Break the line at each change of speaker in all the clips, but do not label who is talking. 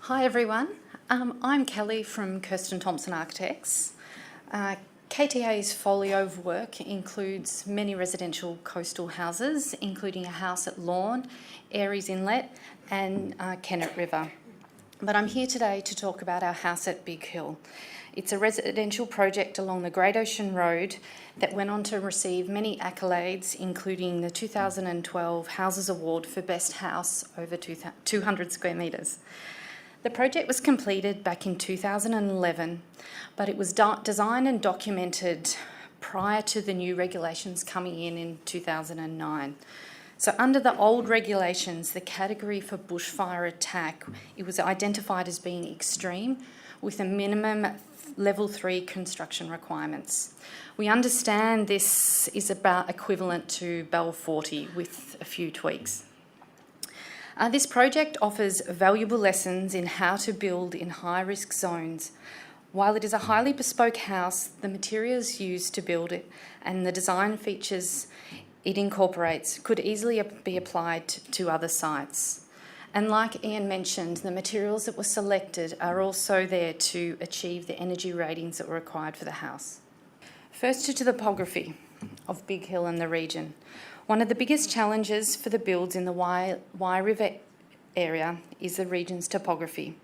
Hi everyone, I'm Kelly from Kirsten Thompson Architects. KTA's folio of work includes many residential coastal houses, including a house at Lorne, Aireys Inlet and Kennet River. But I'm here today to talk about our house at Big Hill. It's a residential project along the Great Ocean Road that went on to receive many accolades, including the 2012 Houses Award for Best House over 200 square metres. The project was completed back in 2011, but it was designed and documented prior to the new regulations coming in 2009. So under the old regulations, the category for bushfire attack, it was identified as being extreme with a minimum level 3 construction requirements. We understand this is about equivalent to Bell 40 with a few tweaks. This project offers valuable lessons in how to build in high-risk zones. While it is a highly bespoke house, the materials used to build it and the design features it incorporates could easily be applied to other sites. And like Ian mentioned, the materials that were selected are also there to achieve the energy ratings that were required for the house. First, to the topography of Big Hill and the region. One of the biggest challenges for the builds in the Wye River area is the region's topography.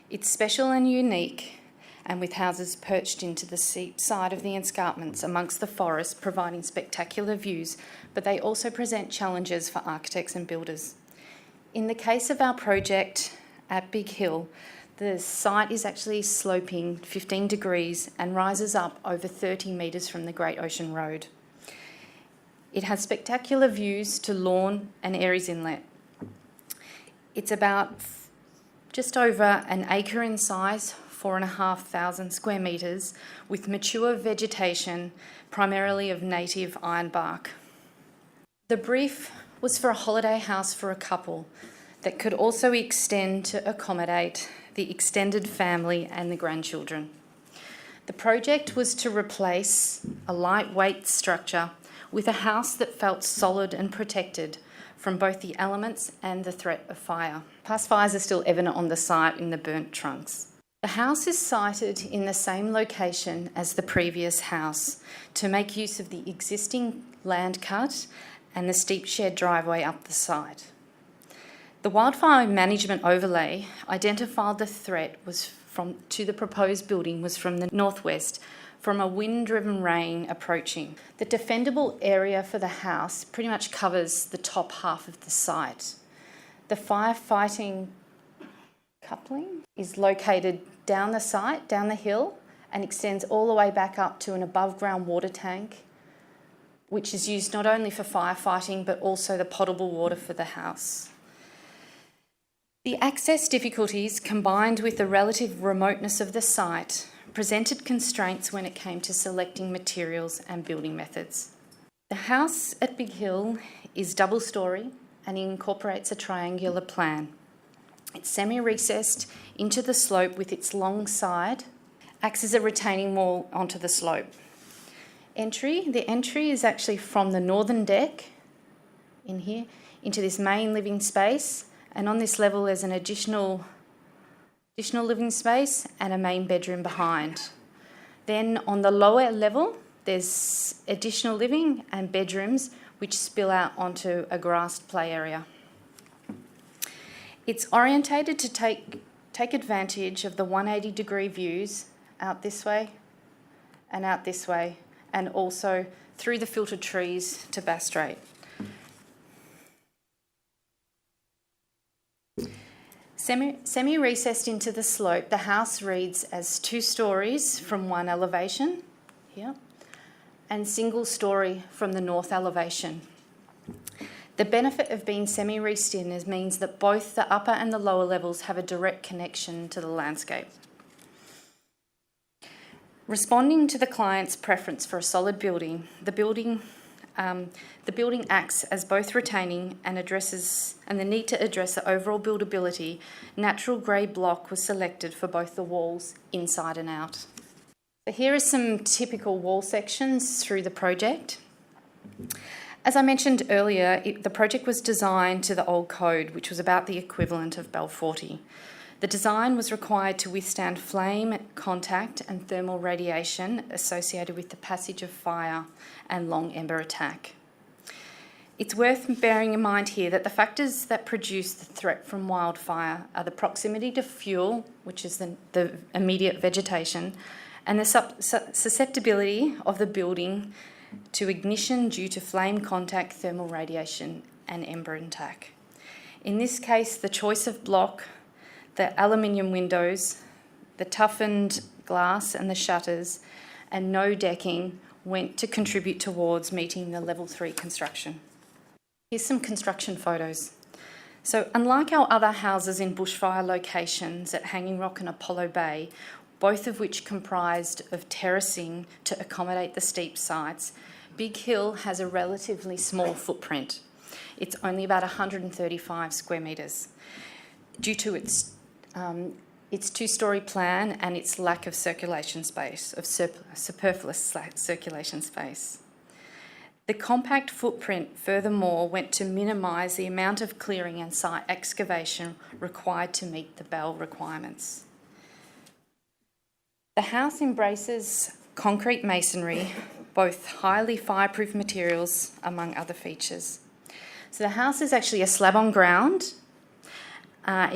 It's special and unique, and with houses perched into the steep side of the escarpments amongst the forest, providing spectacular views, but they also present challenges for architects and builders. In the case of our project at Big Hill, the site is actually sloping 15 degrees and rises up over 30 metres from the Great Ocean Road. It has spectacular views to Lorne and Aireys Inlet. It's about just over an acre in size, 4,500 square metres, with mature vegetation, primarily of native ironbark. The brief was for a holiday house for a couple that could also extend to accommodate the extended family and the grandchildren. The project was to replace a lightweight structure with a house that felt solid and protected from both the elements and the threat of fire. Past fires are still evident on the site in the burnt trunks. The house is sited in the same location as the previous house to make use of the existing land cut and the steep shared driveway up the site. The wildfire management overlay identified the threat to the proposed building was from the northwest, from a wind-driven rain approaching. The defendable area for the house pretty much covers the top half of the site. The firefighting coupling is located down the site, down the hill, and extends all the way back up to an above-ground water tank, which is used not only for firefighting but also the potable water for the house. The access difficulties, combined with the relative remoteness of the site, presented constraints when it came to selecting materials and building methods. The house at Big Hill is double-storey and incorporates a triangular plan. It's semi-recessed into the slope with its long side, acts as a retaining wall onto the slope. The entry is actually from the northern deck in here into this main living space, and on this level there's an additional living space and a main bedroom behind. Then on the lower level there's additional living and bedrooms which spill out onto a grassed play area. It's orientated to take advantage of the 180-degree views out this way and out this way, and also through the filtered trees to Bass Strait. Semi-recessed into the slope, the house reads as 2 stories from one elevation here and single story from the north elevation. The benefit of being semi-recessed in means that both the upper and the lower levels have a direct connection to the landscape. Responding to the client's preference for a solid building, the building acts as both retaining and the need to address the overall buildability. Natural grey block was selected for both the walls inside and out. So here are some typical wall sections through the project. As I mentioned earlier, the project was designed to the old code, which was about the equivalent of Bell 40. The design was required to withstand flame, contact and thermal radiation associated with the passage of fire and long ember attack. It's worth bearing in mind here that the factors that produce the threat from wildfire are the proximity to fuel, which is the immediate vegetation, and the susceptibility of the building to ignition due to flame contact, thermal radiation and ember attack. In this case, the choice of block, the aluminium windows, the toughened glass and the shutters, and no decking went to contribute towards meeting the level 3 construction. Here's some construction photos. So unlike our other houses in bushfire locations at Hanging Rock and Apollo Bay, both of which comprised of terracing to accommodate the steep sites, Big Hill has a relatively small footprint. It's only about 135 square metres due to its two-storey plan and its lack of circulation space, of superfluous circulation space. The compact footprint, furthermore, went to minimise the amount of clearing and site excavation required to meet the BEL requirements. The house embraces concrete masonry, both highly fireproof materials, among other features. So the house is actually a slab on ground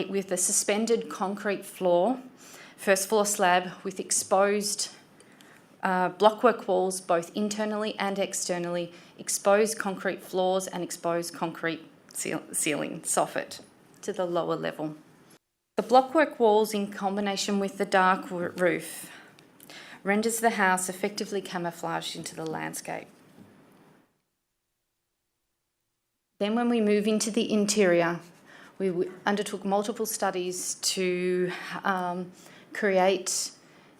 with a suspended concrete floor, first floor slab with exposed blockwork walls, both internally and externally, exposed concrete floors and exposed concrete ceiling soffit to the lower level. The blockwork walls, in combination with the dark roof, renders the house effectively camouflaged into the landscape. Then when we move into the interior, we undertook multiple studies to create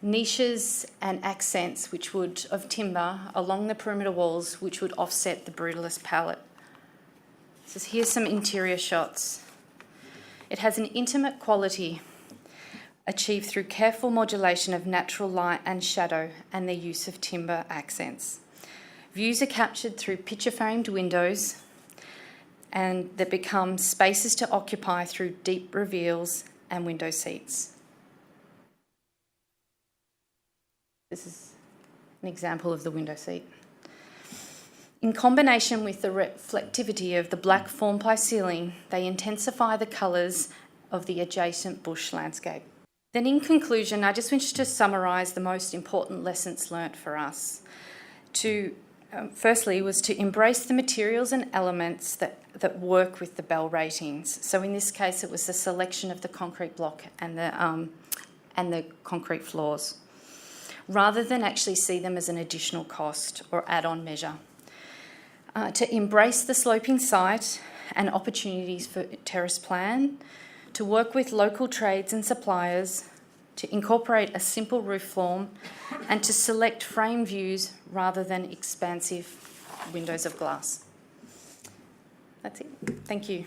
niches and accents of timber along the perimeter walls which would offset the brutalist palette. So here's some interior shots. It has an intimate quality achieved through careful modulation of natural light and shadow and the use of timber accents. Views are captured through picture-framed windows and that become spaces to occupy through deep reveals and window seats. This is an example of the window seat. In combination with the reflectivity of the black form-ply ceiling, they intensify the colours of the adjacent bush landscape. Then in conclusion, I just wish to summarise the most important lessons learnt for us. Firstly, was to embrace the materials and elements that work with the BEL ratings. So in this case, it was the selection of the concrete block and the concrete floors, rather than actually see them as an additional cost or add-on measure. To embrace the sloping site and opportunities for terrace plan, to work with local trades and suppliers, to incorporate a simple roof form, and to select frame views rather than expansive windows of glass. That's it. Thank you.